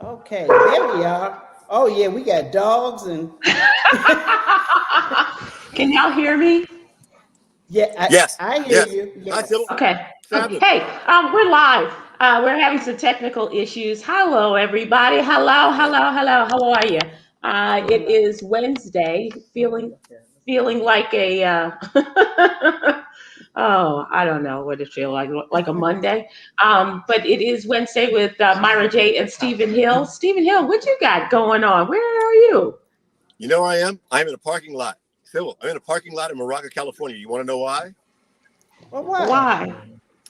Okay, there we are. Oh yeah, we got dogs and Can y'all hear me? yeah, Yes, I hear yes. you. Hi, Sybil. Yes. Okay. What's happening? Hey, we're live. We're having some technical issues. Hello, everybody. Hello, hello, hello. How are you? It is Wednesday. Feeling like a oh, I don't know what it feels like a Monday. But it is Wednesday with Myra J and Stephen Hill. Stephen Hill, what you got going on? Where are you? You know where I am? I'm in a parking lot. Sybil, I'm in a parking lot in Moraga, California. You want to know why? Well, why? Why?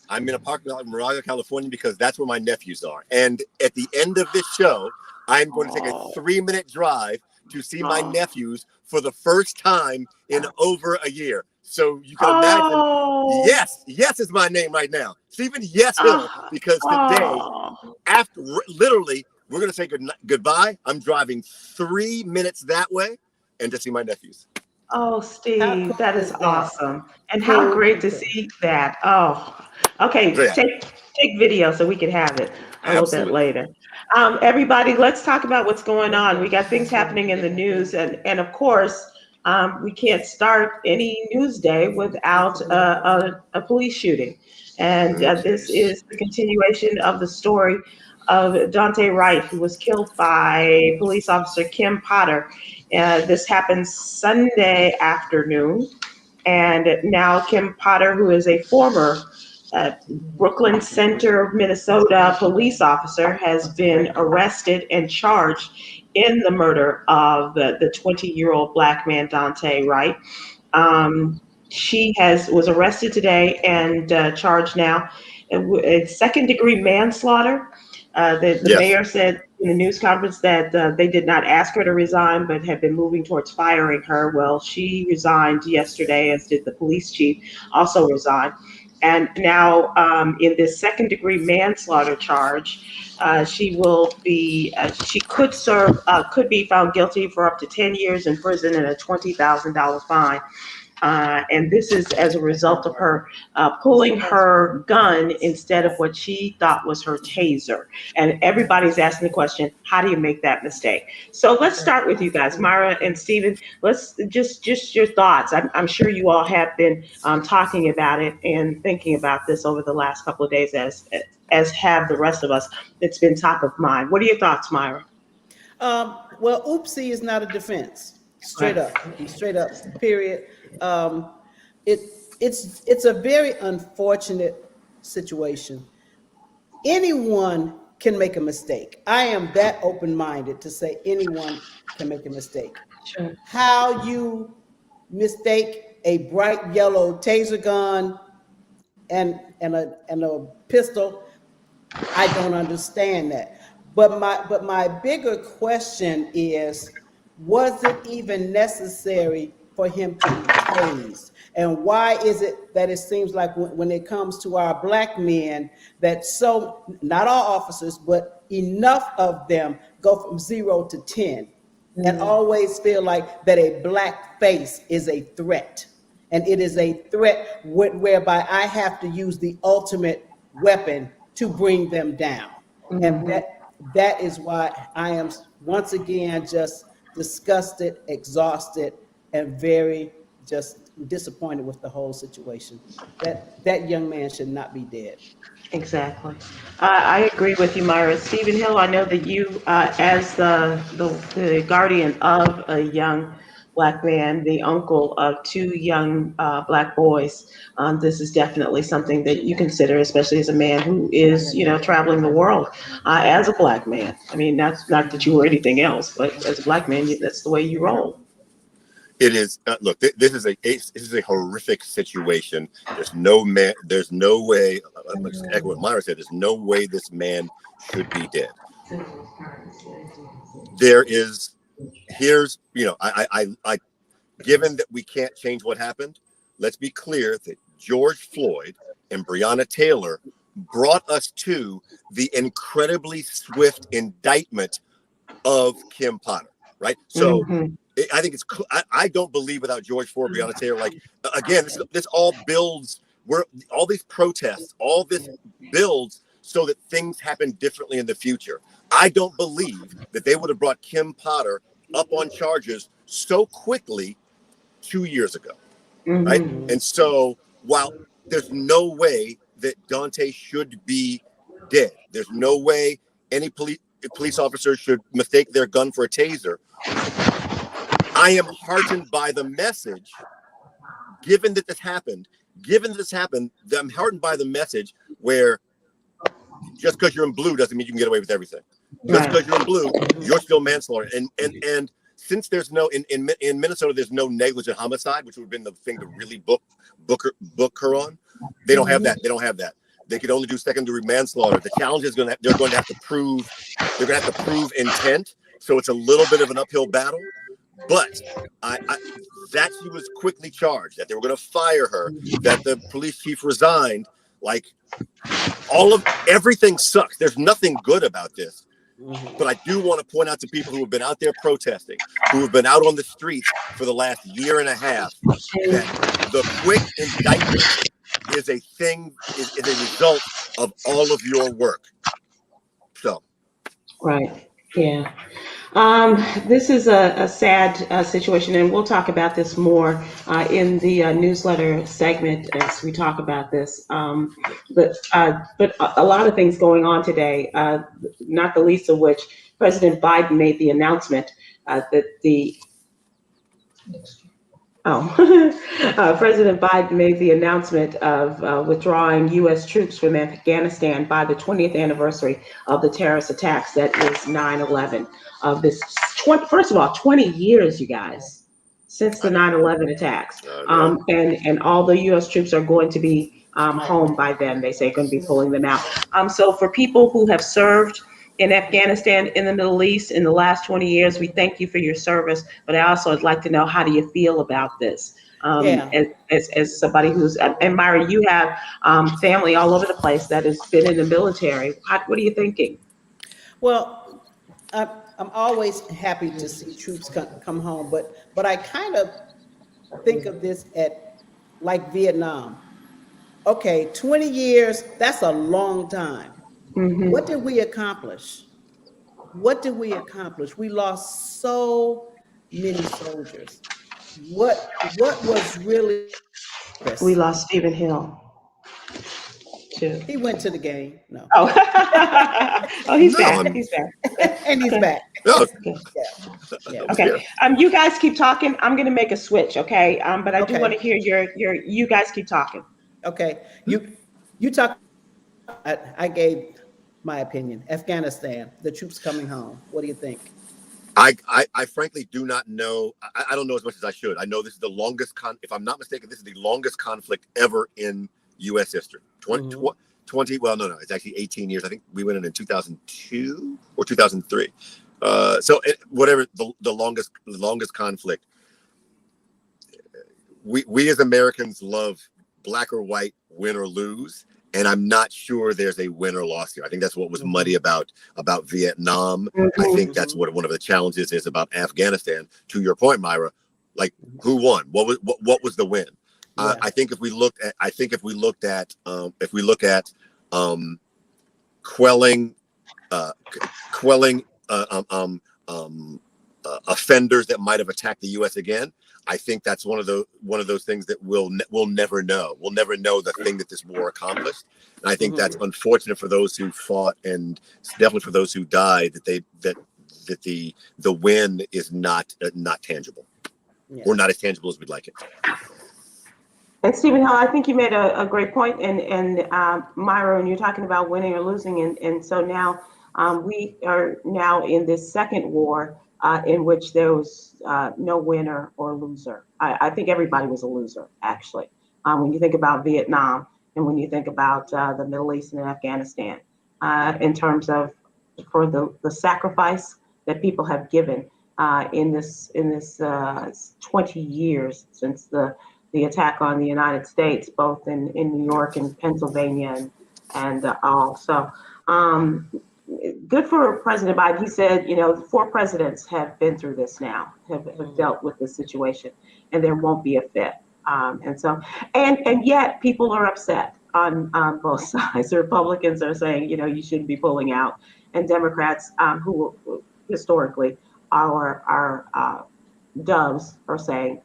I'm in a parking lot in Moraga, California, because that's where my nephews are. And at the end of this show, I'm going to take a Oh, 3-minute drive to see my oh, nephews for the first time in over a year. So you can imagine, oh, yes is my name right now. Stephen Yes Hill, oh, because today, oh. after literally, we're going to say goodbye. I'm driving 3 minutes that way and to see my nephews. Oh, How Steve, that cool is is that? awesome. And how Cool. great to see that. Oh, okay. So yeah, Take video so we can have it a little bit absolutely. later. Everybody, let's talk about what's going on. We got things happening in the news, and of course, we can't start any news day without a police shooting. And this is the continuation of the story of Dante Wright, who was killed by police officer Kim Potter. This happened Sunday afternoon. And now Kim Potter, who is a former Brooklyn Center, Minnesota police officer, has been arrested and charged in the murder of the 20-year-old black man, Dante Wright. She was arrested today and charged now in second-degree manslaughter. The Yes. mayor said in the news conference that they did not ask her to resign, but have been moving towards firing her. Well, she resigned yesterday, as did the police chief, also resigned. And now, in this second-degree manslaughter charge, she could be found guilty for up to 10 years in prison and a $20,000 fine. And this is as a result of her pulling her gun instead of what she thought was her taser. And everybody's asking the question, how do you make that mistake? So let's start with you guys, Myra and Stephen. Let's just your thoughts. I'm sure you all have been talking about it and thinking about this over the last couple of days, as have the rest of us. It's been top of mind. What are your thoughts, Myra? Well, oopsie is not a defense. Right. Straight up. Period. Um, it it's a very unfortunate situation. Anyone can make a mistake. I am that open-minded to say anyone can make a mistake. Sure. How you mistake a bright yellow taser gun and a pistol, I don't understand that. But my bigger question is, was it even necessary for him to be tased? And why is it that it seems like when it comes to our black men, that not all officers, but enough of them go from 0 to 10 and always feel like that a black face is a threat. And it is a threat whereby I have to use the ultimate weapon to bring them down. And that is why I am once again just disgusted, exhausted, and very just disappointed with the whole situation. That young man should not be dead. Exactly. I agree with you, Myra. Stephen Hill, I know that you, as the guardian of a young black man, the uncle of two young black boys, this is definitely something that you consider, especially as a man who is, traveling the world as a black man. I mean, not that you were anything else, but as a black man, that's the way you roll. It is. Look, this is a horrific situation. There's no way. I'm just echo what Myra said. There's no way this man should be dead. Here's, I given that we can't change what happened, let's be clear that George Floyd and Breonna Taylor brought us to the incredibly swift indictment of Kim Potter, right? So I think I don't believe without George Floyd, Breonna Taylor, like, again, this all builds, all these protests, all this builds so that things happen differently in the future. I don't believe that they would have brought Kim Potter up on charges so quickly 2 years ago, right? And so while there's no way that Dante should be dead, there's no way any police officer should mistake their gun for a taser, I am heartened by the message. Given that this happened, I'm heartened by the message where just because you're in blue doesn't mean you can get away with everything. Just because you're in blue, you're still manslaughter. And since there's no in Minnesota, there's no negligent homicide, which would have been the thing to really book her on. They don't have that. They could only do second-degree manslaughter. The challenge is they're going to have to prove intent. So it's a little bit of an uphill battle. But that she was quickly charged, that they were going to fire her, that the police chief resigned. Like, everything sucks. There's nothing good about this. But I do want to point out to people who have been out there protesting, who have been out on the streets for the last year and a half, that the quick indictment is a result of all of your work. So. Right. Yeah. This is a sad situation, and we'll talk about this more in the newsletter segment as we talk about this. But a lot of things going on today, not the least of which President Biden made the announcement that President Biden made the announcement of withdrawing U.S. troops from Afghanistan by the 20th anniversary of the terrorist attacks. That is 9/11. Of this, first of all, 20 years, you guys, since the 9/11 attacks, and all the U.S. troops are going to be home by then. They say going to be pulling them out. So for people who have served in Afghanistan, in the Middle East, in the last 20 years, we thank you for your service. But I also would like to know, how do you feel about this? As somebody who's, and Myra, you have family all over the place that has been in the military. What are you thinking? Well, I'm always happy to see troops come home, but I kind of think of this like Vietnam. Okay, 20 years, that's a long time. What did we accomplish? We lost so many soldiers. What was really? We lost Stephen Hill too. He went to the game. No. Oh, he's back. He's back. And he's back. Okay. Yeah. Okay. You guys keep talking. I'm going to make a switch. Okay. But I do want to hear you guys keep talking. Okay. You talk. I gave my opinion. Afghanistan, the troops coming home. What do you think? I frankly do not know. I don't know as much as I should. I know this is the longest if I'm not mistaken, this is the longest conflict ever in U.S. history. 20, well, no, it's actually 18 years. I think we went in 2002 or 2003. Whatever the longest conflict. We as Americans love black or white, win or lose. And I'm not sure there's a win or loss here. I think that's what was muddy about Vietnam. I think that's what one of the challenges is about Afghanistan. To your point, Myra, like, who won? What was the win? Yeah. I think if we looked at quelling offenders that might have attacked the U.S. again, I think that's one of those things that we'll never know. We'll never know the thing that this war accomplished, and I think that's unfortunate for those who fought, and definitely for those who died. That the win is not tangible, or not as tangible as we'd like it. And Stephen Hill, I think you made a great point, and Myra, when you're talking about winning or losing, and so now we are now in this second war. In which there was no winner or loser. I think everybody was a loser, actually. When you think about Vietnam and when you think about the Middle East and Afghanistan, in terms of for the sacrifice that people have given in this 20 years since the attack on the United States, both in New York and Pennsylvania and all. So. Good for President Biden. He said, 4 presidents have been through this now, have dealt with this situation, and there won't be a fifth. And yet people are upset. on both sides. The Republicans are saying, you shouldn't be pulling out, and Democrats, who historically are doves, are saying,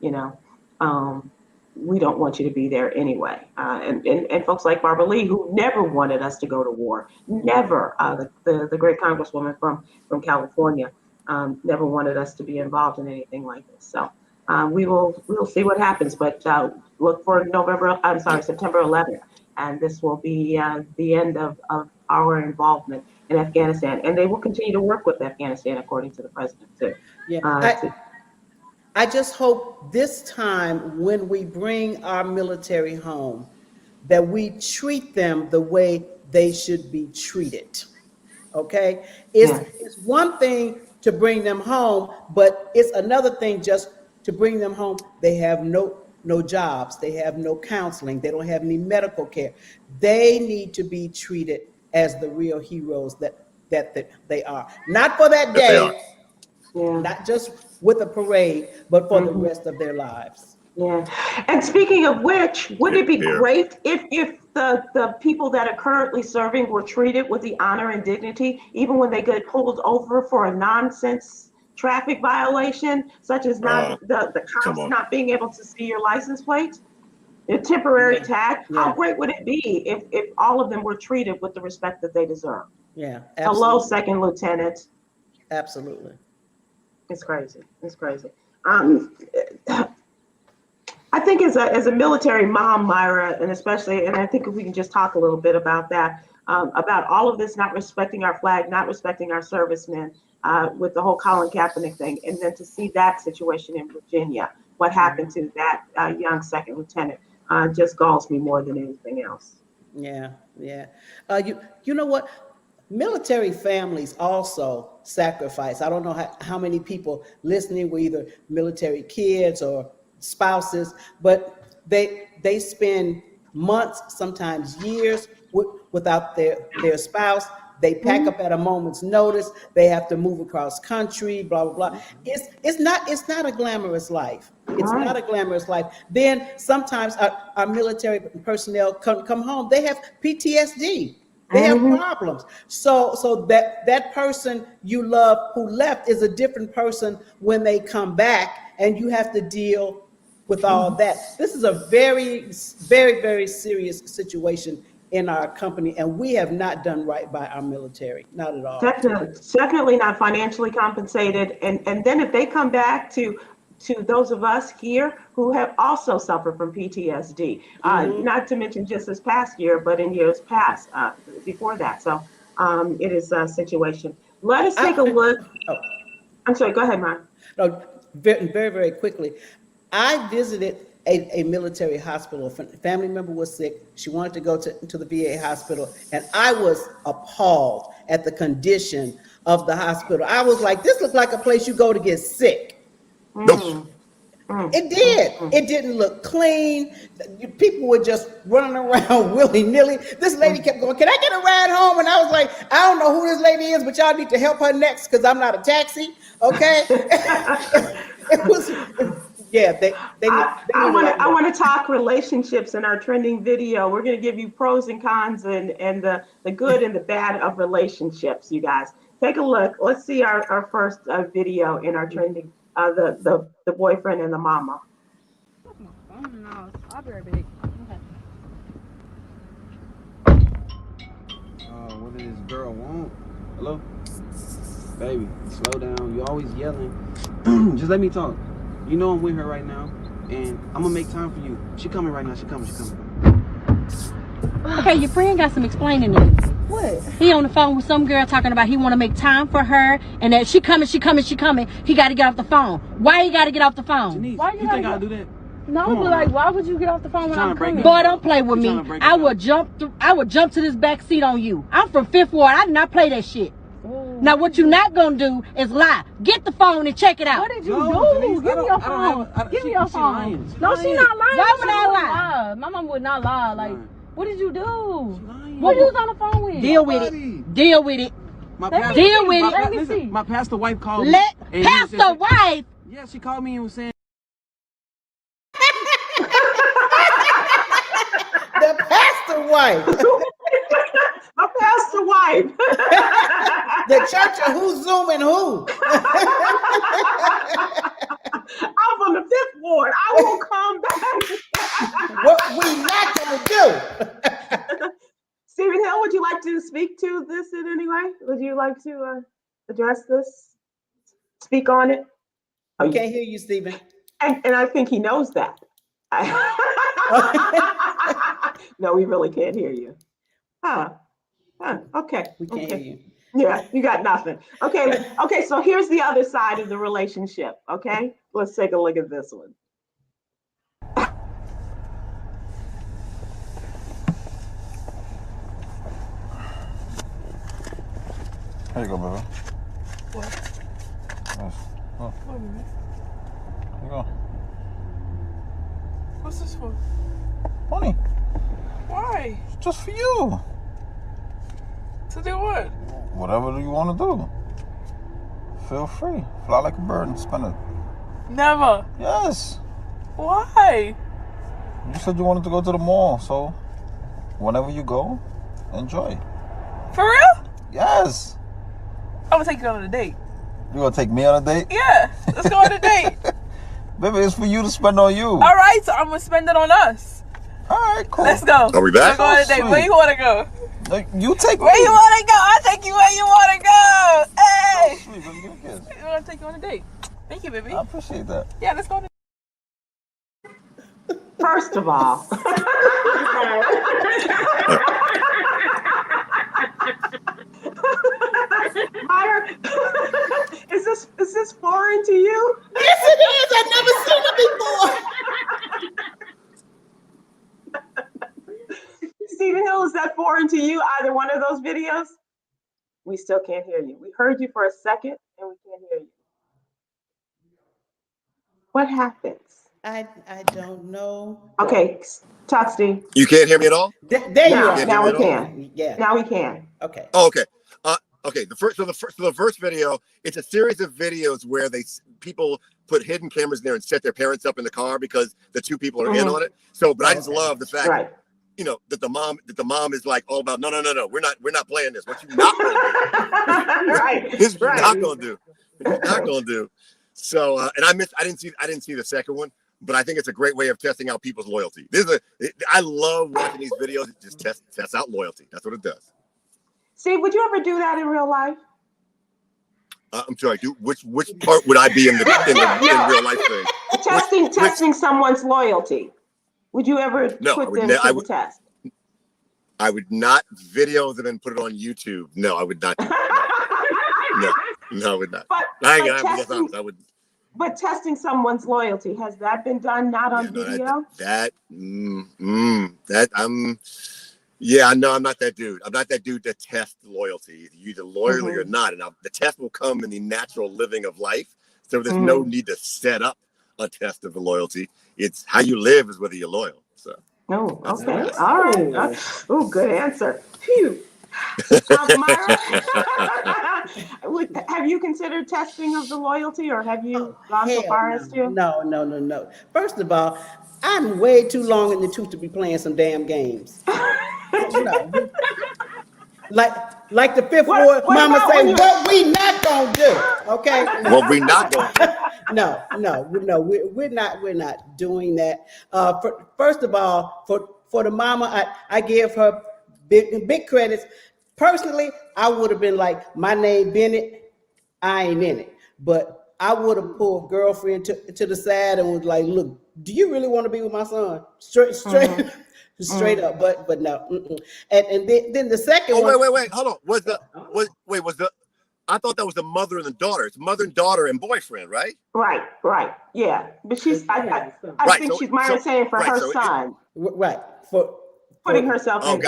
we don't want you to be there anyway. And folks like Barbara Lee, who never wanted us to go to war, never, the great Congresswoman from California, never wanted us to be involved in anything like this. So we'll see what happens, but look for September 11th, and this will be the end of our involvement in Afghanistan, and they will continue to work with Afghanistan, according to the president too. Yeah. I just hope this time when we bring our military home, that we treat them the way they should be treated. Okay? It's one thing to bring them home, but it's another thing just to bring them home. They have no jobs, they have no counseling, they don't have any medical care. They need to be treated as the real heroes that they are. Not for that day. Not just with a parade, but for the rest of their lives. Yeah. And speaking of which, wouldn't it be great if the people that are currently serving were treated with the honor and dignity, even when they get pulled over for a nonsense traffic violation, such as the cops not being able to see your license plate, a temporary tag? How great would it be if all of them were treated with the respect that they deserve? Yeah. Absolutely. Hello, Second Lieutenant. Absolutely. It's crazy. It's crazy. I think as a military mom, Myra, and I think if we can just talk a little bit about that, about all of this, not respecting our flag, not respecting our servicemen, with the whole Colin Kaepernick thing, and then to see that situation in Virginia, what happened to that young second lieutenant, just galls me more than anything else. Yeah. You know what? Military families also sacrifice. I don't know how many people listening were either military kids or spouses, but they spend months, sometimes years without their spouse. They pack up at a moment's notice. They have to move across country, blah, blah, blah. It's not a glamorous life. It's not a glamorous life. Then sometimes our military personnel come home. They have PTSD. They have problems. So that person you love who left is a different person when they come back, and you have to deal with all that. This is a very, very, very serious situation in our company, and we have not done right by our military, not at all. Definitely not financially compensated. And then if they come back to those of us here who have also suffered from PTSD, not to mention just this past year, but in years past, before that. So it is a situation. Let us take a look. I'm sorry, go ahead, Mark. No, very, very, very quickly. I visited a military hospital. A family member was sick. She wanted to go to the VA hospital, and I was appalled at the condition of the hospital. I was like, this looks like a place you go to get sick. It did. It didn't look clean. People were just running around willy-nilly. This lady kept going, can I get a ride home? And I was like, I don't know who this lady is, but y'all need to help her next because I'm not a taxi. Okay. It was, yeah. I want to talk relationships in our trending video. We're going to give you pros and cons and the good and the bad of relationships, you guys. Take a look. Let's see our first video in our trending. The boyfriend and the mama. No, I'll be right back. Okay. What does this girl want? Hello? Baby, slow down. You're always yelling. Just let me talk. You know I'm with her right now, and I'm gonna make time for you. She coming right now. She coming. Okay, your friend got some explaining to do. What? He on the phone with some girl talking about he want to make time for her, and that she coming. He got to get off the phone. Why he got to get off the phone? Janice, Why you think I'll do that? No, but like, why would you get off the phone when I'm coming? Boy, don't play with me. I would jump to this back seat on you. I'm from Fifth Ward. I did not play that shit. Ooh. Now, what you not gonna do is lie. Get the phone and check it out. What did you do? Janice, Give me your phone. Give me your phone. No, she's not lying. Why would I lie? My mom would not lie. Like, what did you do? What you was on the phone with? Deal with it. Deal with it. Deal with it. Let me see. My pastor wife called me. Pastor wife? Yeah, she called me and was saying. The pastor wife. My pastor wife. The church of who's zooming who? I'm from the 5th ward. I will come back. What we not gonna do? Stephen Hill, would you like to speak to this in any way? Would you like to address this? Speak on it? I can't hear you, Stephen. And I think he knows that. No, we really can't hear you. Okay. We can't hear you. Yeah, you got nothing. Okay, so here's the other side of the relationship, okay? Let's take a look at this one. Here you go, baby. What? Yes. Oh. What, baby? Here you go. What's this for? Honey, Why? it's just for you. To do what? Whatever you want to do. Feel free. Fly like a bird and spend it. Never. Yes. Why? You said you wanted to go to the mall, so whenever you go, enjoy. For real? Yes. I'm gonna take you on a date. You gonna take me on a date? Yeah, let's go on a date. Baby, it's for you to spend on you. All right, so I'm gonna spend it on us. All right, cool. Let's go. Are we back? Let's go on a date. Sweet. Where you wanna go? You take me. Where you wanna go? I'll take you where you wanna go. Hey! Sweet, baby, give me a kiss. I wanna take you on a date. Thank you, baby. I appreciate that. Yeah, let's go on a First of all, Myra, is this foreign to you? Yes, it is. I've never seen it before. Stephen Hill, is that foreign to you? Either one of those videos? We still can't hear you. We heard you for a second and we can't hear you. What happens? I don't know. Okay, talk, Steve. You can't hear me at all? There you Now, are. now we at all? can. Yeah. Now we can. Okay. Oh, okay. Okay. The first video, it's a series of videos where people put hidden cameras in there and set their parents up in the car because the two people are in on it. So, but I just love the fact, Right. you know, that the mom is like all about no, we're not playing this. What you not gonna do? Right. This you're Right. not gonna do. You're not gonna do. So, and I didn't see the second one, but I think it's a great way of testing out people's loyalty. I love watching these videos. It just tests out loyalty. That's what it does. Steve, would you ever do that in real life? I'm sorry. Which part would I be in real life thing? Testing someone's loyalty. Would you ever put them to the test? I would not video them and put it on YouTube. No, I would not. No, I would not. I would. But testing someone's loyalty, has that been done? Not on video? No, I'm not that dude. I'm not that dude that tests loyalty. You're either loyal or you're not. And the test will come in the natural living of life. So there's no need to set up a test of the loyalty. It's how you live is whether you're loyal. So. Oh, okay. All right. Oh, good answer. Phew. Myra, have you considered testing of the loyalty, or have you gone so far as to? No. First of all, I'm way too long in the tooth to be playing some damn games. Like the fifth ward mama say, what we not gonna do? Okay. What we not gonna do? No, we're not doing that. First of all, for the mama, I give her big credits. Personally, I would have been like, my name Bennett, I ain't in it. But I would have pulled girlfriend to the side and was like, look, do you really want to be with my son? Straight up, but no. And then the second one. Wait, hold on. I thought that was the mother and the daughter. It's mother and daughter and boyfriend, right? Right. Yeah. But she's, I think she's saying for her son. Right. Putting herself in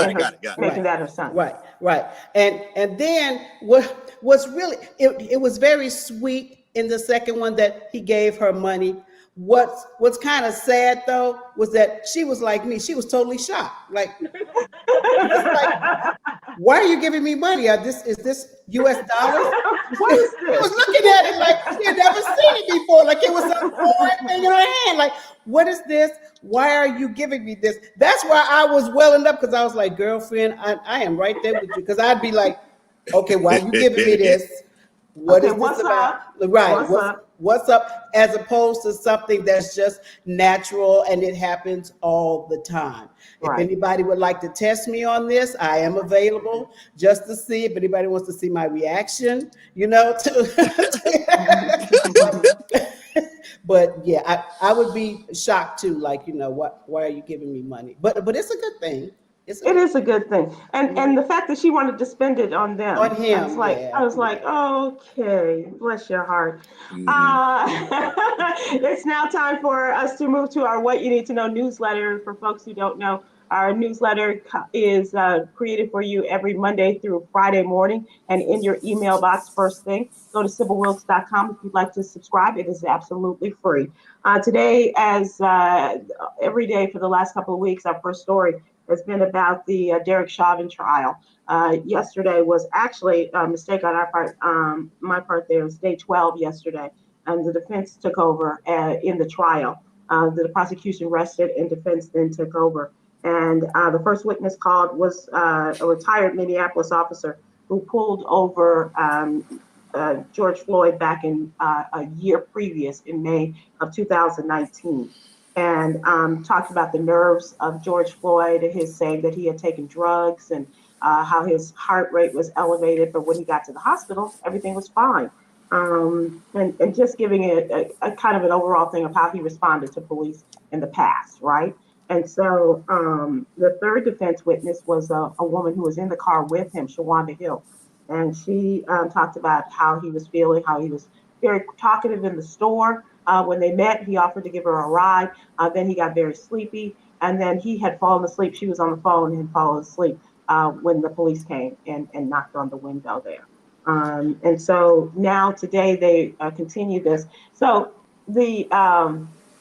making that her son. Right. And then what's really, it was very sweet in the second one that he gave her money. What's kind of sad though was that she was like me. She was totally shocked. Like, why are you giving me money? Is this US dollars? What is this? She was looking at it like she had never seen it before. Like it was some foreign thing in her hand. Like, what is this? Why are you giving me this? That's why I was welling up, because I was like, girlfriend, I am right there with you. Because I'd be like, okay, why are you giving me this? What Okay, is this what's about? up? Right. What's up? What's up? As opposed to something that's just natural and it happens all the time. If Right. anybody would like to test me on this, I am available just to see if anybody wants to see my reaction, but yeah, I would be shocked too. Like, why are you giving me money? But it's a good thing. It is a good thing, and the fact that she wanted to spend it on them, On him, I was like, yeah. okay, bless your heart. Mhm. It's now time for us to move to our What You Need to Know newsletter. For folks who don't know, our newsletter is created for you every Monday through Friday morning, and in your email box first thing. Go to SybilWilkes.com if you'd like to subscribe. It is absolutely free. Today, as every day for the last couple of weeks, our first story has been about the Derek Chauvin trial. Yesterday was actually a mistake on our part. My part there was day 12 yesterday, and the defense took over in the trial. The prosecution rested and defense then took over. And the first witness called was a retired Minneapolis officer who pulled over George Floyd back in a year previous in May of 2019. And talked about the nerves of George Floyd, his saying that he had taken drugs and how his heart rate was elevated, but when he got to the hospital, everything was fine. And just giving it a kind of an overall thing of how he responded to police in the past, right? And so the third defense witness was a woman who was in the car with him, Shawanda Hill. And she talked about how he was feeling, how he was very talkative in the store. When they met, he offered to give her a ride. Then he got very sleepy. And then he had fallen asleep. She was on the phone and had fallen asleep when the police came and knocked on the window there. And so now today they continue this. So the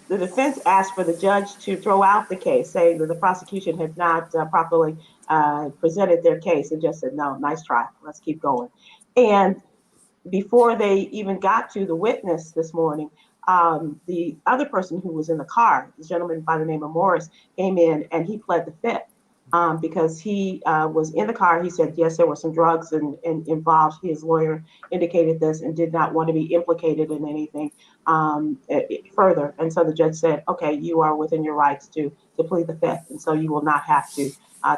defense asked for the judge to throw out the case, saying that the prosecution had not properly presented their case, and just said, no, nice try. Let's keep going. And before they even got to the witness this morning, the other person who was in the car, this gentleman by the name of Morris, came in and he pled the fifth because he was in the car. He said, yes, there were some drugs involved. His lawyer indicated this and did not want to be implicated in anything further. And so the judge said, okay, you are within your rights to plead the fifth. And so you will not have to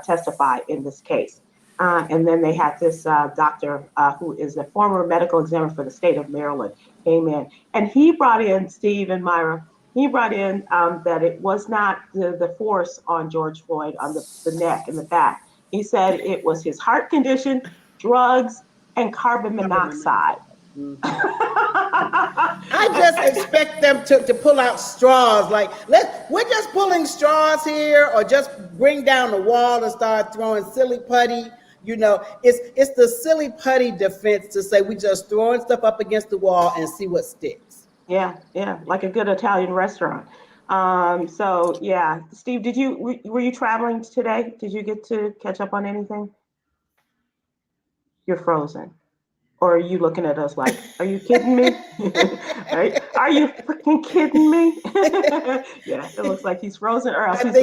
testify in this case. And then they had this doctor who is a former medical examiner for the state of Maryland came in, and he brought in Steve and Myra. He brought in that it was not the force on George Floyd on the neck and the back. He said it was his heart condition, drugs, and carbon monoxide. I just expect them to pull out straws. Like, we're just pulling straws here, or just bring down the wall and start throwing silly putty. It's the silly putty defense to say we just throwing stuff up against the wall and see what sticks. Yeah, like a good Italian restaurant. So yeah, Steve, were you traveling today? Did you get to catch up on anything? You're frozen. Or are you looking at us like, are you kidding me? Are you freaking kidding me? Yeah, it looks like he's frozen, or else he's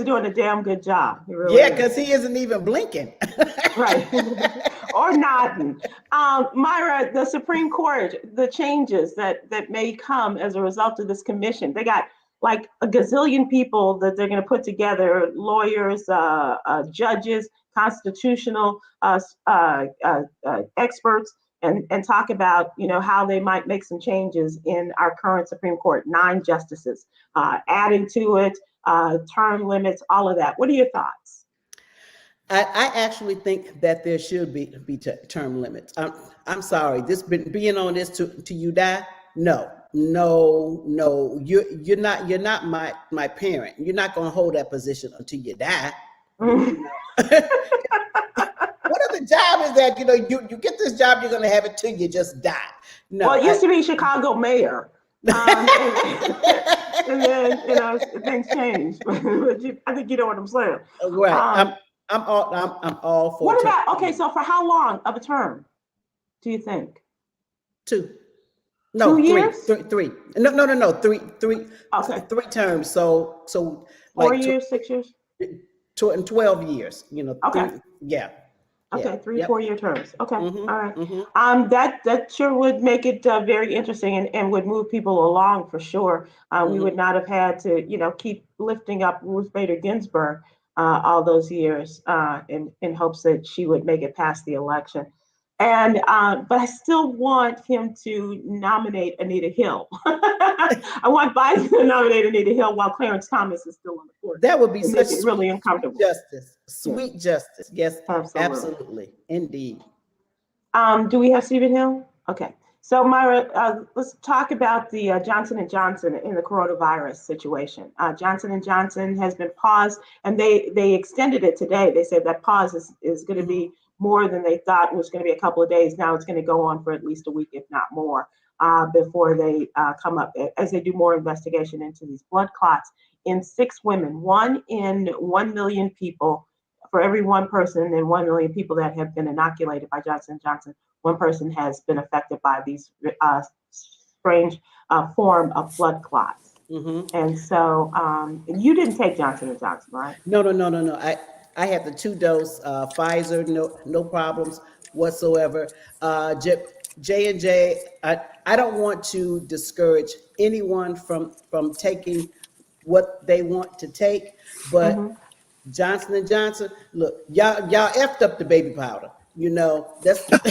doing a damn good job. He really is. Because he isn't even blinking. Right. Or nodding. Myra, the Supreme Court, the changes that may come as a result of this commission, they got like a gazillion people that they're going to put together, lawyers, judges, constitutional experts, and talk about how they might make some changes in our current Supreme Court, 9 justices, adding to it, term limits, all of that. What are your thoughts? I actually think that there should be term limits. I'm sorry, being on this to you die. No, you're not my parent. You're not going to hold that position until you die. What other job is that? You get this job, you're going to have it till you just die. No, well, it used to be Chicago mayor. And then things changed. I think you know what I'm saying. Right. I'm all for. What about so for how long of a term do you think? 2. No, 2 three, years? three. No. Okay. Three terms. So 4 like years, 6 years? 12 years. Okay. three. Yeah, yeah. Okay, three, Yep. 4 year terms. Okay, Mm-hmm. all right. Mm-hmm. That sure would make it very interesting and would move people along for sure. We Mm-hmm. would not have had to, keep lifting up Ruth Bader Ginsburg all those years in hopes that she would make it past the election. And but I still want him to nominate Anita Hill. I want Biden to nominate Anita Hill while Clarence Thomas is still on the court That would be and such make it sweet really uncomfortable. justice. Yeah, Sweet justice. Yes, absolutely. absolutely. Indeed. Do we have Stephen Hill? Okay. So Myra, let's talk about the Johnson and Johnson in the coronavirus situation. Johnson and Johnson has been paused, and they extended it today. They said that pause is going to be more than they thought was going to be a couple of days. Now it's going to go on for at least a week, if not more, before they come up as they do more investigation into these blood clots in 6 women, 1 in 1 million people. For every one person and 1 million people that have been inoculated by Johnson & Johnson, one person has been affected by these strange form of blood clots. Mm-hmm. And so you didn't take Johnson & Johnson, right? No. I had the 2-dose Pfizer. No problems whatsoever. J&J. I don't want to discourage anyone from taking what they want to take, Mm-hmm. but Johnson and Johnson, look, y'all effed up the baby powder. That's it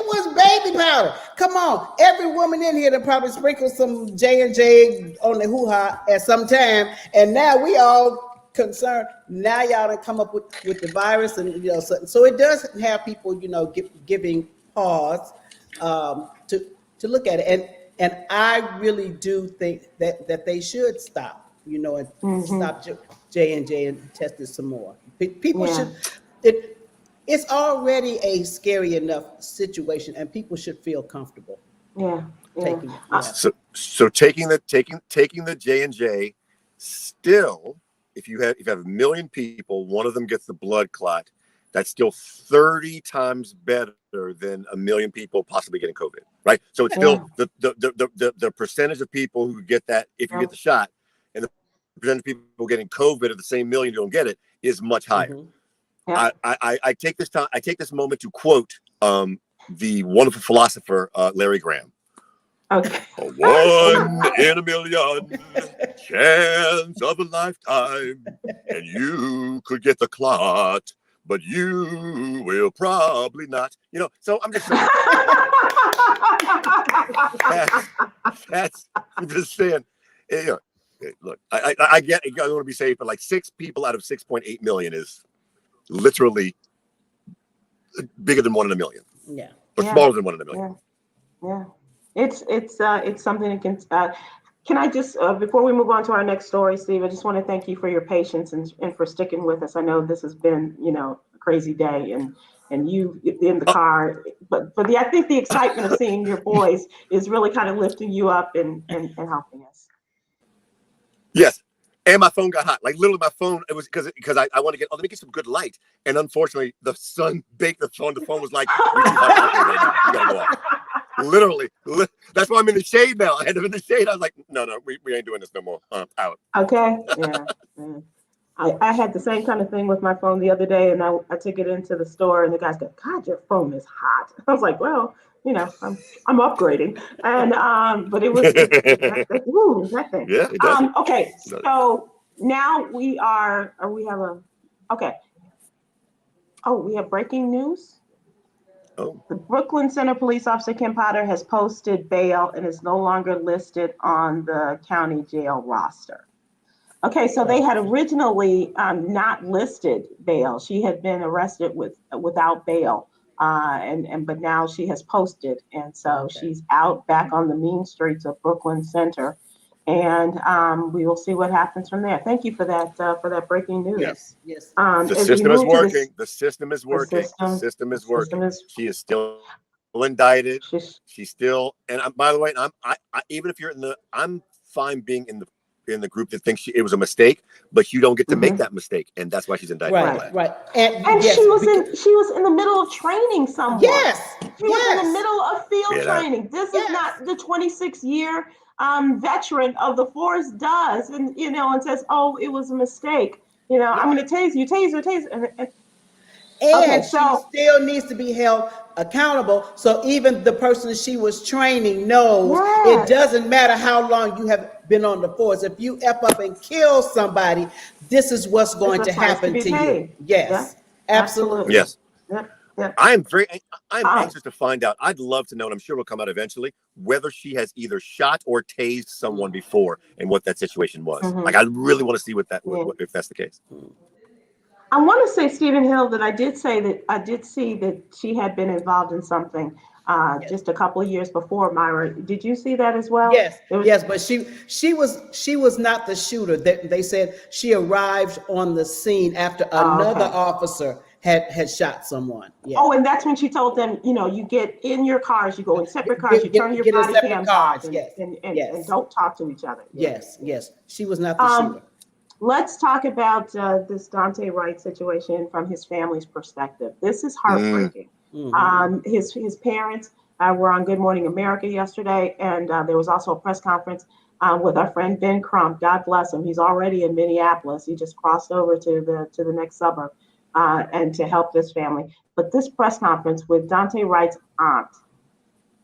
was baby powder. Come on, every woman in here that probably sprinkled some J&J on the hoo-ha at some time, and now we all concerned. Now y'all done come up with the virus, and so it does have people, giving pause to look at it, and I really do think that they should stop, and Mm-hmm. stop J&J and test it some more. People Yeah. should. It's already a scary enough situation, and people should feel comfortable Yeah. taking it. Uh, Yeah. So taking the J&J, still, if you have 1 million people, one of them gets the blood clot, that's still 30 times better than 1 million people possibly getting COVID, right? So it's still the percentage of people who get that if you get the shot, and the percentage of people getting COVID of the same million who don't get it is much higher. Mhm. Yeah. I take this moment to quote the wonderful philosopher Larry Graham. Okay. A 1 in 1 million chance of a lifetime, and you could get the clot, but you will probably not. So I'm just saying. I'm just saying. Look, I get. I want to be safe, but like 6 people out of 6.8 million is literally bigger than 1 in 1 million, Yeah. or smaller than 1 in 1 million. Yeah. It's something that can I just, before we move on to our next story, Steve, I just want to thank you for your patience and for sticking with us. I know this has been, a crazy day and you in the car, but I think the excitement of seeing your boys is really kind of lifting you up and helping us. Yes. And my phone got hot. Like literally my phone, it was because I want to let me get some good light. And unfortunately the sun baked the phone. The phone was like, you're too hot out there right now. You gotta go off. Literally. That's why I'm in the shade now. I had them in the shade. I was like, no, we ain't doing this no more. Out. Okay. Yeah. I had the same kind of thing with my phone the other day, and I took it into the store, and the guys go, "God, your phone is hot." I was like, "Well, I'm upgrading," and but it was that thing. Yeah, it does. Okay, so now we have we have breaking news. Oh. The Brooklyn Center police officer Kim Potter has posted bail and is no longer listed on the county jail roster. Okay, so they had originally not listed bail. She had been arrested without bail, but now she has posted, and so she's out back on the mean streets of Brooklyn Center, and we will see what happens from there. Thank you for that breaking news. Yes. The system is working. The system is working. The system is working. She is still indicted. She's still, and by the way, I'm even if you're I'm fine being in the in the group that thinks it was a mistake, but you don't get to make that mistake, and that's why she's indicted. Right. And yes, she was in the middle of training someone. She was in the middle of field training. This is not the 26-year veteran of the force does, and and says, "Oh, it was a mistake." I'm going to tase you, taser. And she still needs to be held accountable. So even the person she was training knows it doesn't matter how long you have been on the force. If you F up and kill somebody, this is what's going to happen to you. Yes, absolutely. Yes. Yeah. I'm anxious to find out. I'd love to know, and I'm sure it'll come out eventually, whether she has either shot or tased someone before and what that situation was. Like, I really want to see what if that's the case. I want to say, Stephen Hill, that I did see that she had been involved in something just a couple of years before, Myra. Did you see that as well? Yes, but she was not the shooter. They said she arrived on the scene after another officer had shot someone. Yeah. Oh, and that's when she told them, you get in your cars, you go in separate cars, you turn your body cams off, and don't talk to each other. Yes. She was not the shooter. Let's talk about this Daunte Wright situation from his family's perspective. This is heartbreaking. His parents were on Good Morning America yesterday, and there was also a press conference with our friend Ben Crump. God bless him. He's already in Minneapolis. He just crossed over to the next suburb and to help this family. But this press conference with Daunte Wright's aunt,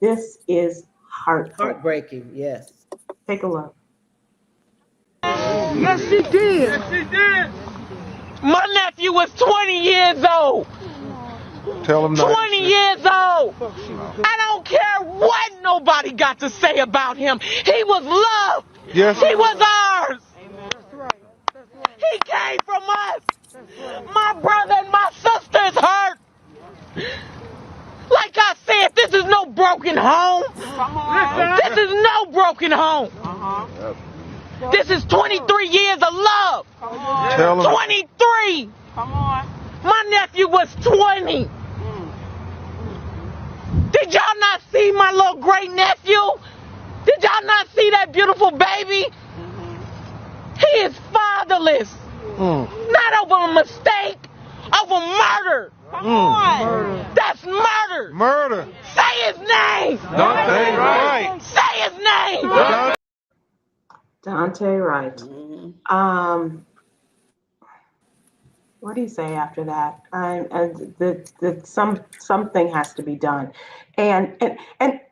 this is heartbreaking. Yes. Take a look. Yes, she did. My nephew was 20 years old. Tell him 20 years old. I don't care what nobody got to say about him. He was loved. Yes. He was ours. He came from us. My brother and my sister's hurt. Like I said, this is no broken home. This is no broken home. This is 23 years of love. 23. My nephew was 20. Did y'all not see my little great nephew? Did y'all not see that beautiful baby? He is fatherless. Not over a mistake, over murder. Come on. That's murder. Murder. Say his name. Daunte Wright. Say his name. Daunte Wright. What do you say after that? And something has to be done, and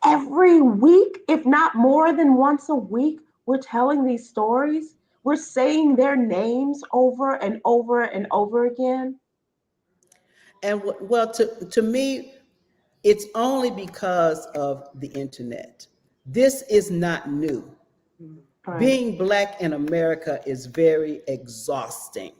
every week, if not more than once a week, we're telling these stories. We're saying their names over and over and over again. And well, to me, it's only because of the internet. This is not new. Right. Being Black in America is very exhausting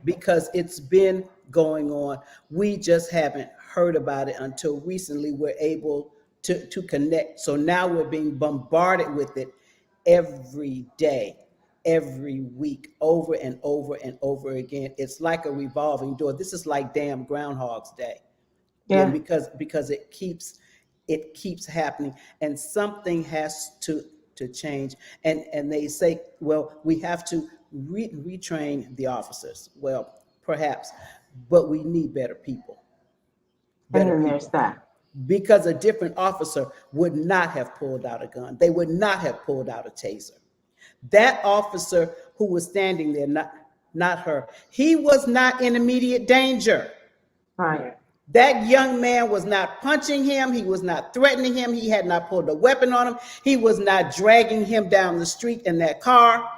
because it's been going on. We just haven't heard about it until recently. We're able to connect. So now we're being bombarded with it every day, every week, over and over and over again. It's like a revolving door. This is like damn Groundhog's Day. Yeah. Because it keeps happening, and something has to change. And they say, well, we have to retrain the officers. Well, perhaps, but we need better people. There's that. Because a different officer would not have pulled out a gun. They would not have pulled out a taser. That officer who was standing there, not her, he was not in immediate danger. Right. That young man was not punching him. He was not threatening him. He had not pulled a weapon on him. He was not dragging him down the street in that car.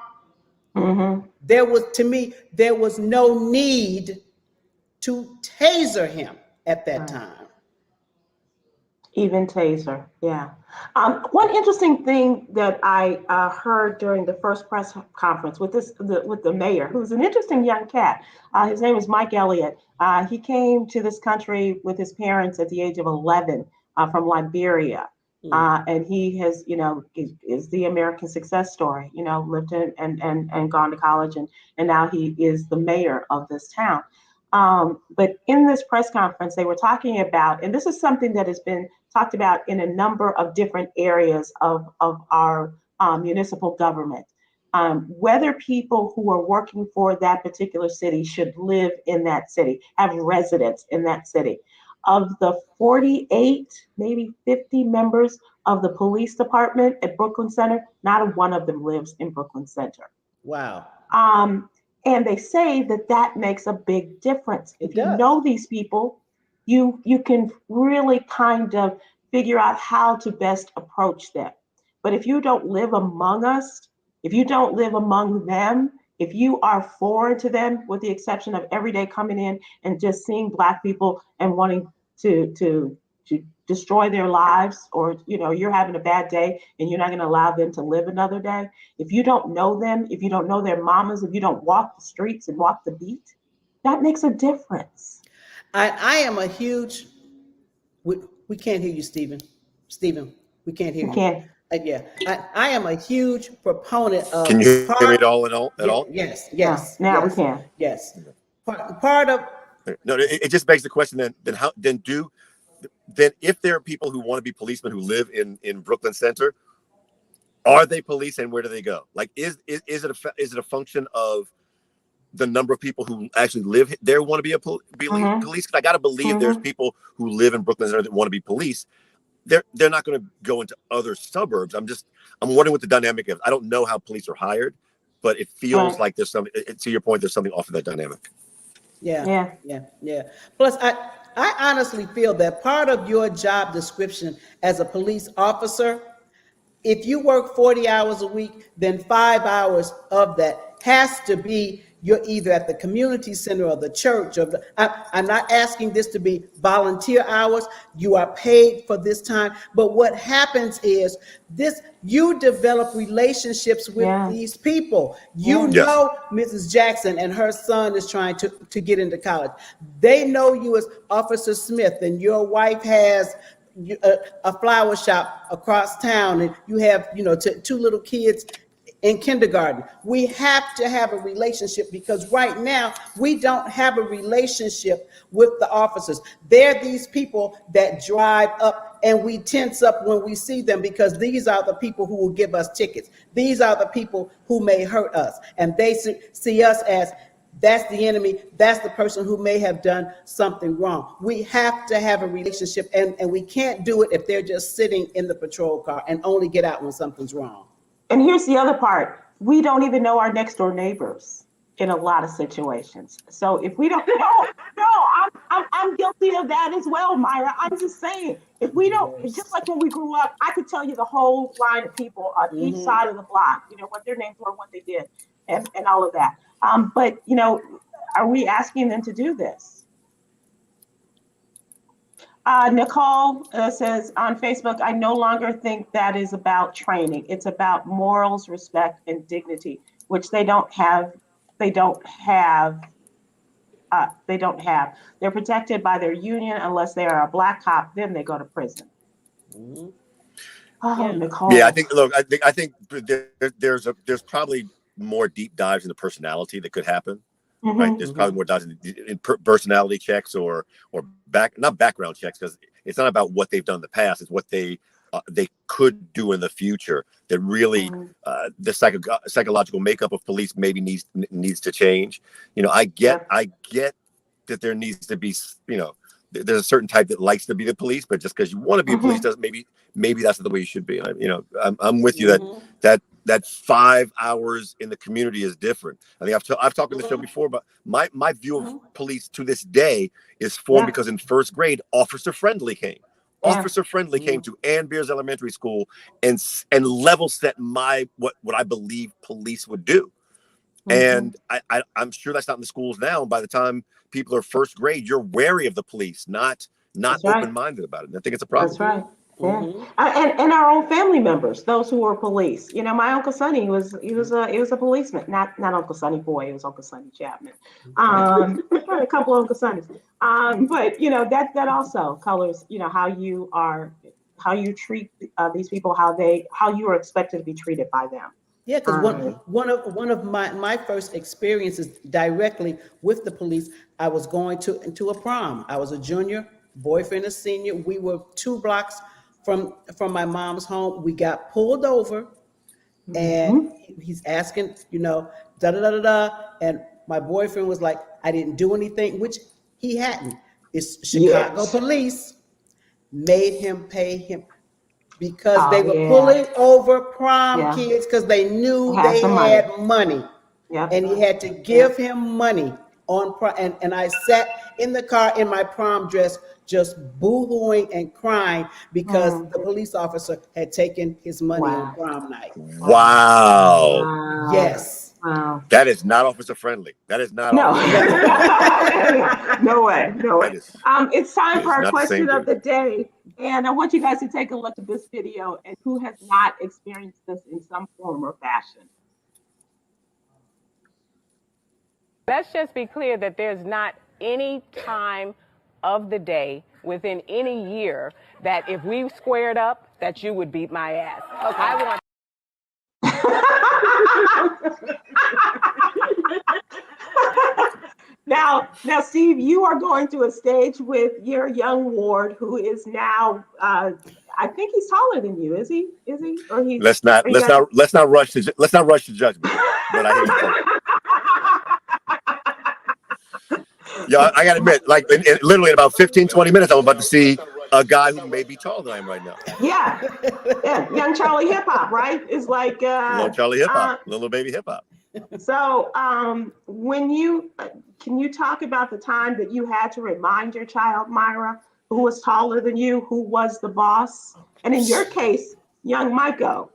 There was no need to taser him at that time. Even taser, yeah. One interesting thing that I heard during the first press conference with the mayor, who's an interesting young cat. His name is Mike Elliott. He came to this country with his parents at the age of 11 from Liberia. And he has, is the American success story, lived in and gone to college, and now he is the mayor of this town. But in this press conference, they were talking about, and this is something that has been talked about in a number of different areas of our municipal government. whether people who are working for that particular city should live in that city, have residence in that city. Of the 48, maybe 50 members of the police department at Brooklyn Center, not one of them lives in Brooklyn Center. Wow. And they say that that makes a big difference. It If you does. know these people, you can really kind of figure out how to best approach them. But if you don't live among us, if you don't live among them, if you are foreign to them, with the exception of every day coming in and just seeing Black people and wanting to destroy their lives, or you're having a bad day and you're not going to allow them to live another day. If you don't know them, if you don't know their mamas, if you don't walk the streets and walk the beat, that makes a difference. I am a huge. We can't hear you, Stephen. Stephen, we can't hear You you. can't. Yeah, I am a huge proponent of Can you hear me part. at all? At all? Yes, Yeah, yes, now we yes, can. yes. Part of. No, it just begs the question then if there are people who want to be policemen who live in Brooklyn Center, are they police and where do they go? Like, is it a function of the number of people who actually live there want to be police? Because I got to believe there's people who live in Brooklyn Center that want to be police. They're not going to go into other suburbs. I'm wondering what the dynamic is. I don't know how police are hired, but it feels like there's something. To your point, there's something off of that dynamic. Yeah. Plus, I honestly feel that part of your job description as a police officer, if you work 40 hours a week, then 5 hours of that has to be you're either at the community center or the church. I'm not asking this to be volunteer hours. You are paid for this time. But what happens is you develop relationships with these people. You know Mrs. Jackson and her son is trying to get into college. They know you as Officer Smith, and your wife has a flower shop across town, and you have two little kids in kindergarten. We have to have a relationship, because right now we don't have a relationship with the officers. They're these people that drive up and we tense up when we see them, because these are the people who will give us tickets. These are the people who may hurt us, and they see us as that's the enemy. That's the person who may have done something wrong. We have to have a relationship, and we can't do it if they're just sitting in the patrol car and only get out when something's wrong. And here's the other part. We don't even know our next door neighbors in a lot of situations. So if we don't know, I'm guilty of that as well, Myra. I'm just saying, if we don't, just like when we grew up, I could tell you the whole line of people on each side of the block, what their names were, what they did, and all of that. But are we asking them to do this? Nicole says on Facebook, I no longer think that is about training. It's about morals, respect, and dignity, which they don't have. They're protected by their union unless they are a Black cop. Then they go to prison. Nicole. Yeah, I think there's probably more deep dives into personality that could happen. Right, there's probably more dives in personality checks or not background checks, because it's not about what they've done in the past. It's what they could do in the future. That really the psychological makeup of police maybe needs to change. I get that there needs to be there's a certain type that likes to be the police, but just because you want to be a police doesn't maybe that's not the way you should be. I'm with you that 5 hours in the community is different. I think I've talked on the show before, but my view of police to this day is formed because in first grade, Officer Friendly came. Officer Friendly came to Ann Beers Elementary School and level set what I believe police would do. And I'm sure that's not in the schools now. By the time people are first grade, you're wary of the police, not open-minded about it. And I think it's a problem. That's right. Yeah. And our own family members, those who were police. My Uncle Sonny was a policeman. Not Uncle Sonny Boy, it was Uncle Sonny Chapman. A couple of Uncle Sonnys. But that also colors how you treat these people, how you are expected to be treated by them. Yeah, because one of my first experiences directly with the police, I was going to a prom. I was a junior, boyfriend a senior. We were 2 blocks from my mom's home. We got pulled over And he's asking, da da da da da. And my boyfriend was like, I didn't do anything, which he hadn't. It's Chicago police made him pay him because they were pulling over prom kids because they knew they had money. And he had to give him money on prom. And I sat in the car in my prom dress just boo-hooing and crying because the police officer had taken his money on prom night. Wow. Yes. Wow. That is not officer friendly. That is not. No. No way. No way. It's time for our question of the day. And I want you guys to take a look at this video and who has not experienced this in some form or fashion. Let's just be clear that there's not any time of the day within any year that if we squared up, that you would beat my ass. Okay. I want. Now, Steve, you are going to a stage with your young ward, who is now, I think he's taller than you. Is he? Or he's? Let's not rush to judgment. But I hear you. Yeah, I gotta admit, like literally in about 15, 20 minutes, I'm about to see a guy who may be taller than I am right now. Yeah, young Charlie Hip Hop, right? It's like little Charlie Hip Hop, little baby hip hop. So, can you talk about the time that you had to remind your child, Myra, who was taller than you, who was the boss, and in your case, young Michael?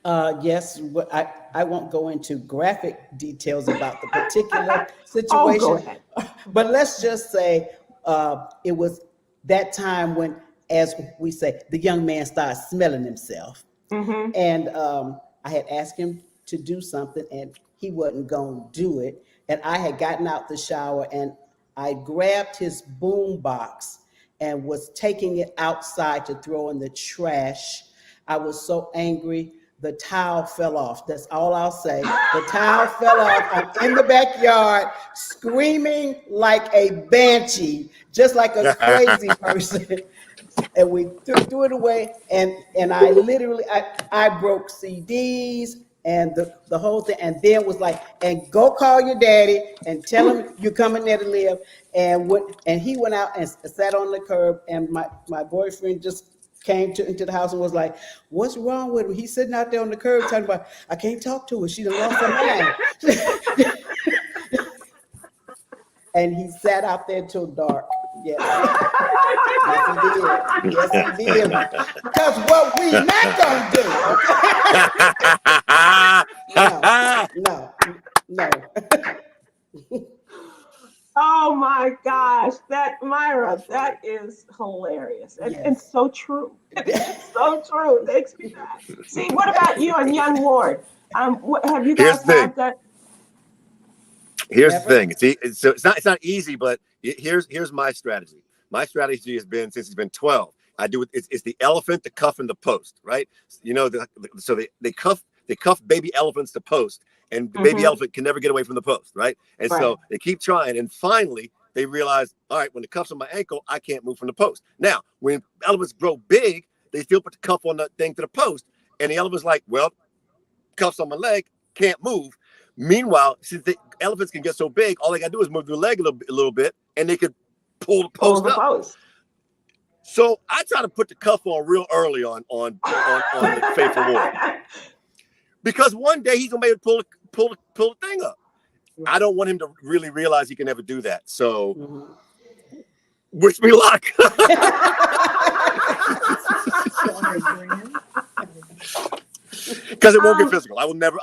Yes, I won't go into graphic details about the particular situation, go ahead. But let's just say it was that time when, as we say, the young man started smelling himself. And I had asked him to do something and he wasn't going to do it. And I had gotten out the shower and I grabbed his boom box and was taking it outside to throw in the trash. I was so angry. The towel fell off. That's all I'll say. The towel fell off. I'm in the backyard screaming like a banshee, just like a crazy person. And we threw it away. And I literally, I broke CDs and the whole thing. And then was like, and go call your daddy and tell him you're coming there to live. And he went out and sat on the curb. And my boyfriend just came into the house and was like, what's wrong with him? He's sitting out there on the curb talking about, I can't talk to her. She done lost her mind. And he sat out there till dark. Yes. Yes, he did. Because what we not gonna do. No. Oh my gosh, Myra, that is hilarious and so true. It's so true. It makes me laugh. See, what about you and young Ward? What have you guys had that? Here's the thing. It's not easy, but here's my strategy. My strategy has been since he's been 12. I do it. It's the elephant, the cuff, and the post. Right? So they cuff baby elephants to post, and the baby elephant can never get away from the post. Right? And so they keep trying, and finally they realize, all right, when the cuff's on my ankle, I can't move from the post. Now, when elephants grow big, they still put the cuff on the thing to the post, and the elephant's like, well, cuffs on my leg, can't move. Meanwhile, since the elephants can get so big, all they got to do is move their leg a little bit, and they could pull the post up. So I try to put the cuff on real early on the faithful Ward, because one day he's gonna be able to pull the thing up. I don't want him to really realize he can never do that. So wish me luck. Because it won't get physical. It will never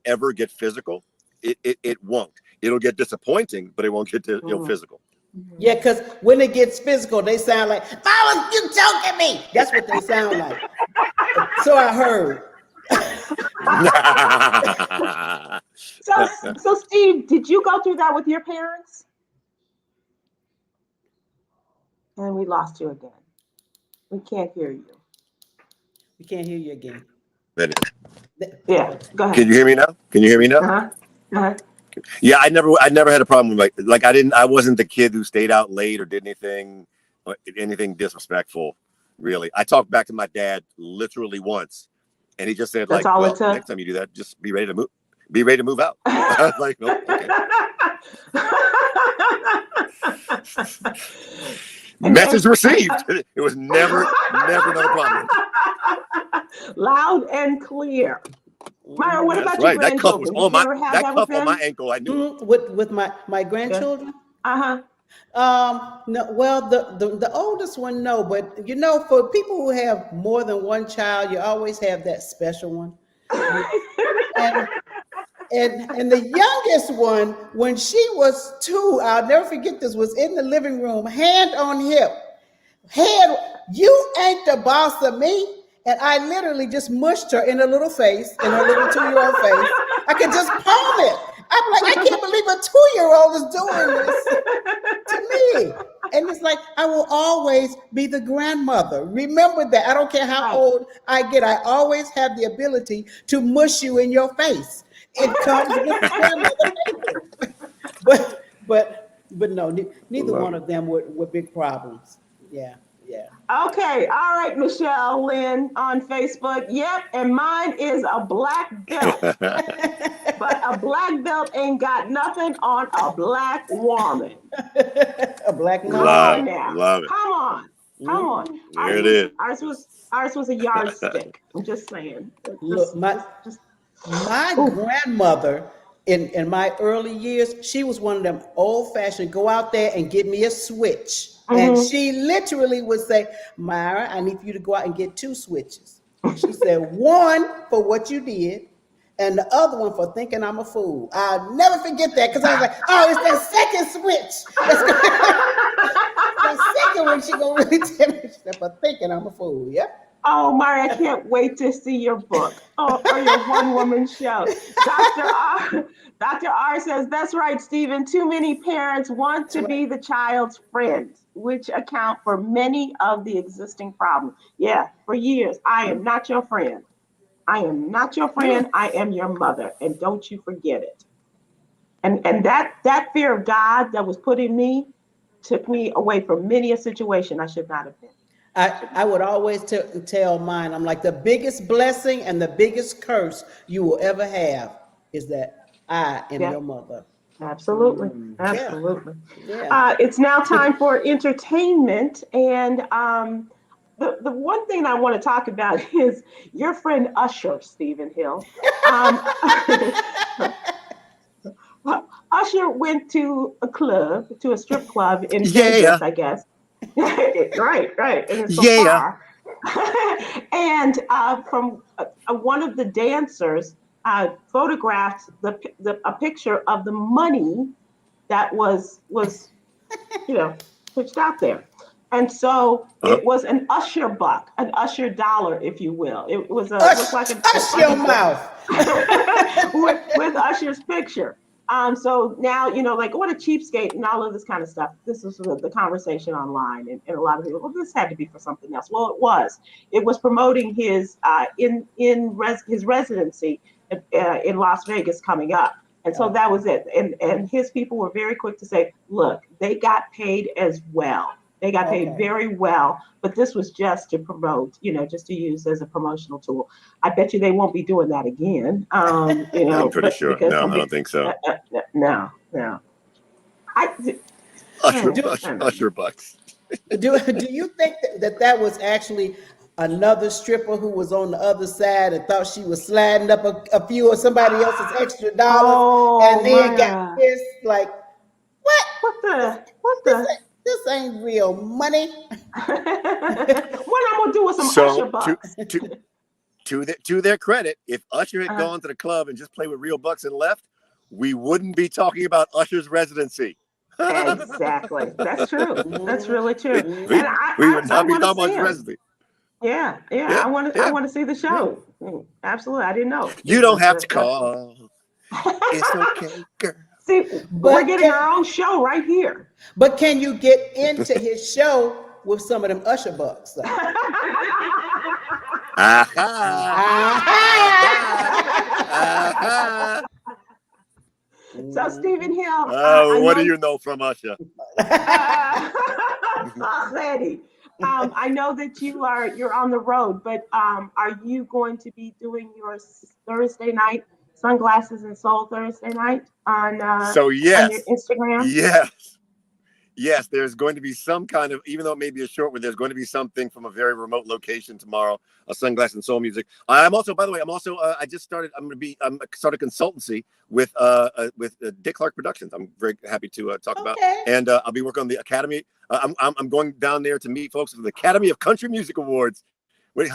ever get physical. It won't. It'll get disappointing, but it won't get physical. Yeah, because when it gets physical, they sound like, "Mama, you joking me?" That's what they sound like. So I heard. So Steve, did you go through that with your parents? And we lost you again. We can't hear you. We can't hear you again. Yeah, go ahead. Can you hear me now? Uh-huh. Yeah, I never had a problem with I wasn't the kid who stayed out late or did anything disrespectful. Really. I talked back to my dad literally once, and he just said, That's like, all it well, took? next time you do that, just be ready to move. Be ready to move out. I was like, oh, okay. Message received. It was never another problem. Loud and clear. Myra, what That's about your right. That cuff was grandchildren? on Did you my ever have that with cuff on my them? ankle. I knew. With my grandchildren. Uh-huh. No, well, the oldest one, no, but you know, for people who have more than one child, you always have that special one. And and the youngest one, when she was 2, I'll never forget this, was in the living room, hand on hip, head, you ain't the boss of me. And I literally just mushed her in her little face, in her little 2-year-old face. I could just palm it. I'm like, I can't believe a 2-year-old is doing this to me. And it's like, I will always be the grandmother. Remember that. I don't care how old I get. I always have the ability to mush you in your face. It comes with the grandmother nature. But no, neither one of them were big problems. Yeah. Okay, all right, Michelle Lynn on Facebook. Yep, and mine is a black belt. But a black belt ain't got nothing on a black woman. A black mom. Love it. Come on. There it is. Ours was a yardstick. I'm just saying. Look, my grandmother in my early years, she was one of them old-fashioned, go out there and get me a switch. And she literally would say, Myra, I need for you to go out and get 2 switches. She said, one for what you did, and the other one for thinking I'm a fool. I'll never forget that, because I was like, oh, it's the second switch. The second one, she gonna really tell me for thinking I'm a fool. Yep. Oh, Myra, I can't wait to see your book or your one-woman show. Dr. R says, that's right, Stephen. Too many parents want to be the child's friend, which account for many of the existing problems. Yeah, for years, I am not your friend. I am not your friend. I am your mother, and don't you forget it. And that fear of God that was put in me took me away from many a situation I should not have been. I would always tell mine, I'm like, the biggest blessing and the biggest curse you will ever have is that I am your mother. Absolutely. Yeah. It's now time for entertainment. And the one thing I want to talk about is your friend Usher, Stephen Hill. Usher went to a strip club in Vegas, I guess. Right. And it's so far. And from one of the dancers photographed a picture of the money that was pushed out there. And so it was an Usher buck, an Usher dollar, if you will. It was looked like your mouth with Usher's picture. So now, like, what a cheapskate and all of this kind of stuff. This is the conversation online, and a lot of people, well, this had to be for something else. Well, it was. It was promoting his his residency in Las Vegas coming up. And so that was it. And his people were very quick to say, look, they got paid as well. They got paid very well, but this was just to promote, just to use as a promotional tool. I bet you they won't be doing that again. I'm pretty sure. No, I don't think so. No. Usher bucks. Do you think that was actually another stripper who was on the other side and thought she was sliding up a few of somebody else's extra dollars, and then got pissed? Like, what the? This ain't real money. What I'm gonna do with some Usher bucks? To their credit, if Usher had gone to the club and just played with real bucks and left, we wouldn't be talking about Usher's residency. Exactly. That's true. That's really true. We would not be talking about his residency. Yeah. I want to see the show. Absolutely. I didn't know. You don't have to call. It's okay, girl. See, we're getting our own show right here. But can you get into his show with some of them Usher bucks? So Stephen Hill. What do you know from Usher? Already. I know that you're on the road, but are you going to be doing your Thursday night Sunglasses and Soul Thursday night on So yes, on your Instagram? yes, there's going to be some kind of, even though it may be a short one, there's going to be something from a very remote location tomorrow, a Sunglass and Soul Music. I'm also, by the way, I just started, I'm started consultancy with Dick Clark Productions. I'm very happy to talk about, and I'll be working on the Academy. I'm going down there to meet folks for the Academy of Country Music Awards.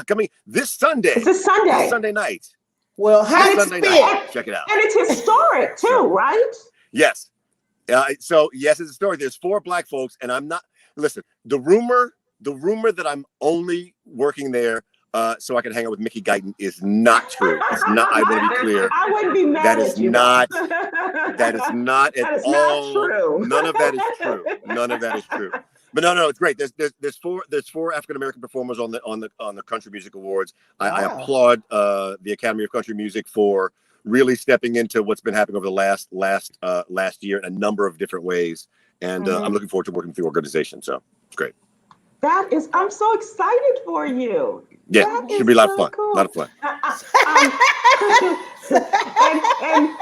Coming this Sunday. It's a Sunday. This Sunday night. Well, Sunday night. Check it out. And it's historic too, right? Yes. So yes, it's a story. There's 4 Black folks, and I'm not. Listen, the rumor that I'm only working there so I can hang out with Mickey Guyton is not true. It's not. I want to be clear. I wouldn't be mad That at is you. not. That is not at That is all. not true. None of that is true. None of that is true. But no, it's great. There's 4 African American performers on the Country Music Awards. I applaud the Academy of Country Music for really stepping into what's been happening over the last year in a number of different ways, and I'm looking forward to working with the organization. So it's great. I'm so excited for you. Yeah, that should be a lot of fun. Cool. A lot of fun. And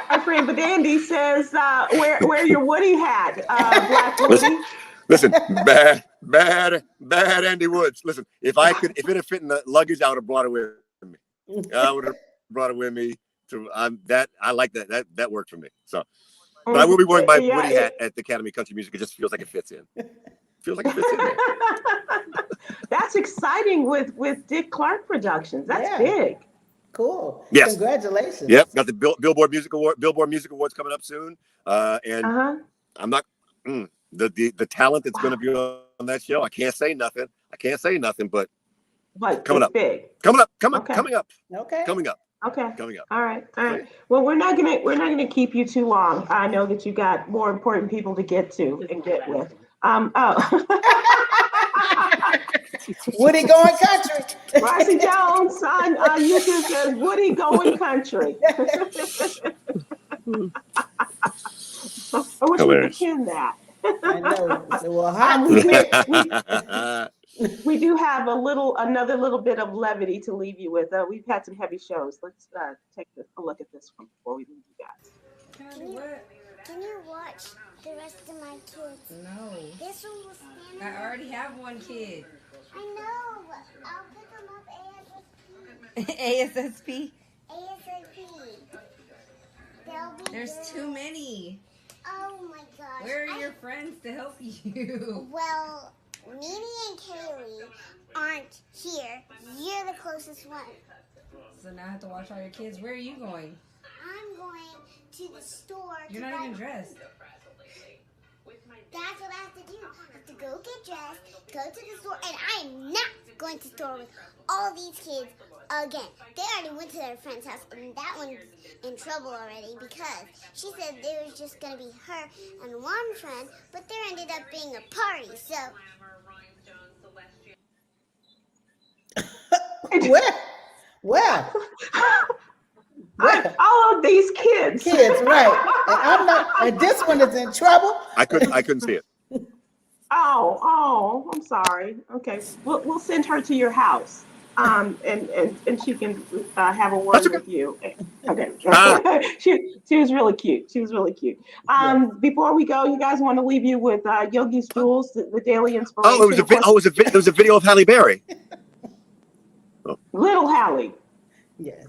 our friend Andy says, wear your Woody hat, Black Woody. Listen, bad Andy Woods. Listen, if it had fit in the luggage, I would have brought it with me. I would have brought it with me. I like that. That worked for me. So, but I will be wearing my Woody hat at the Academy of Country Music. It just feels like it fits in. That's exciting with Dick Clark Productions. That's big. Cool. Yes. Congratulations. Yep. Got the Billboard Music Awards coming up soon. And I'm not the talent that's going to be on that show. I can't say nothing. But coming up. Big. Coming up. Okay. Coming up. Okay. Coming up. All right. Well, we're not gonna keep you too long. I know that you got more important people to get to and get with. Woody going country. Rosie Jones on YouTube says Woody going country. I wish we could pin that. I know. Well, we do have another little bit of levity to leave you with. We've had some heavy shows. Let's take a look at this one before we leave you guys. Can you watch the rest of my kids? No. This one will stand. I already have one kid. I know, but I'll pick them up ASAP. ASAP. There's too many. Oh my gosh. Where are your friends to help you? Well, Nene and Kaylee aren't here. You're the closest one. So now I have to watch all your kids. Where are you going? I'm going to the store. You're not even dressed. That's what I have to do. I have to go get dressed, go to the store, and I'm not going to the store with all these kids again. They already went to their friend's house, and that one's in trouble already because she said there was just going to be her and one friend, but there ended up being a party, so... Where? All of these kids, right? And I'm not. And this one is in trouble. I couldn't see it. Oh, I'm sorry. Okay, we'll send her to your house, and she can have a word with you. Okay. She was really cute. Before we go, you guys want to leave you with Yogi's Jewels, the daily inspiration. Oh, it was a video of Halle Berry. Little Halle. Yes.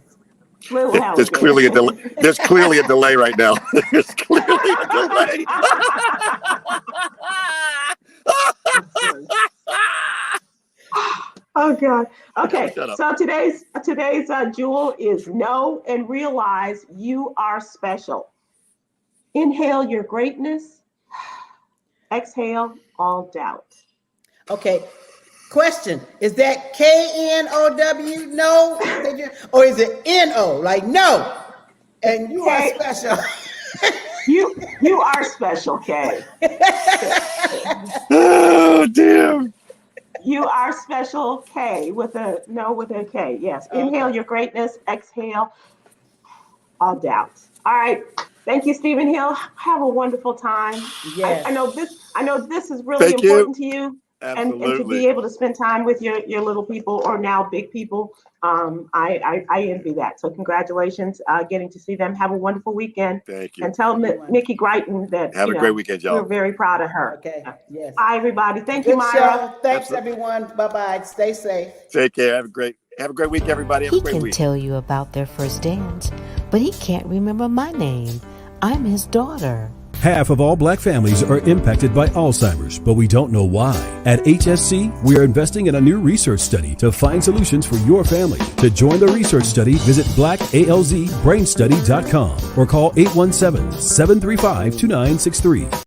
There's clearly a delay. There's clearly a delay right now. There's clearly a delay. Oh God. Okay. So today's jewel is know and realize you are special. Inhale your greatness. Exhale all doubt. Okay. Question: is that K-N-O-W? No, or is it N-O? Like no, and you are special. you are special, Kay. Oh damn! You are special, K with a K. Yes. Okay. Inhale your greatness. Exhale all doubts. All right. Thank you, Stephen Hill. Have a wonderful time. Yes. I know this is really important to you. And to Absolutely. be able to spend time with your little people, or now big people, I envy that. So congratulations, getting to see them. Have a wonderful weekend. Thank you. And tell Nikki Greighton that Have a great weekend, y'all. we're very proud of her. Okay, yes. Bye, everybody. Thank you, Good Myra. show. Thanks, Absolutely. everyone. Bye-bye. Stay safe. Take care. Have a great week, everybody. Have a He great can week. tell you about their first dance, but he can't remember my name. I'm his daughter. Half of all black families are impacted by Alzheimer's, but we don't know why. At HSC, we are investing in a new research study to find solutions for your family. To join the research study, visit blackalzbrainstudy.com or call 817-735-2963.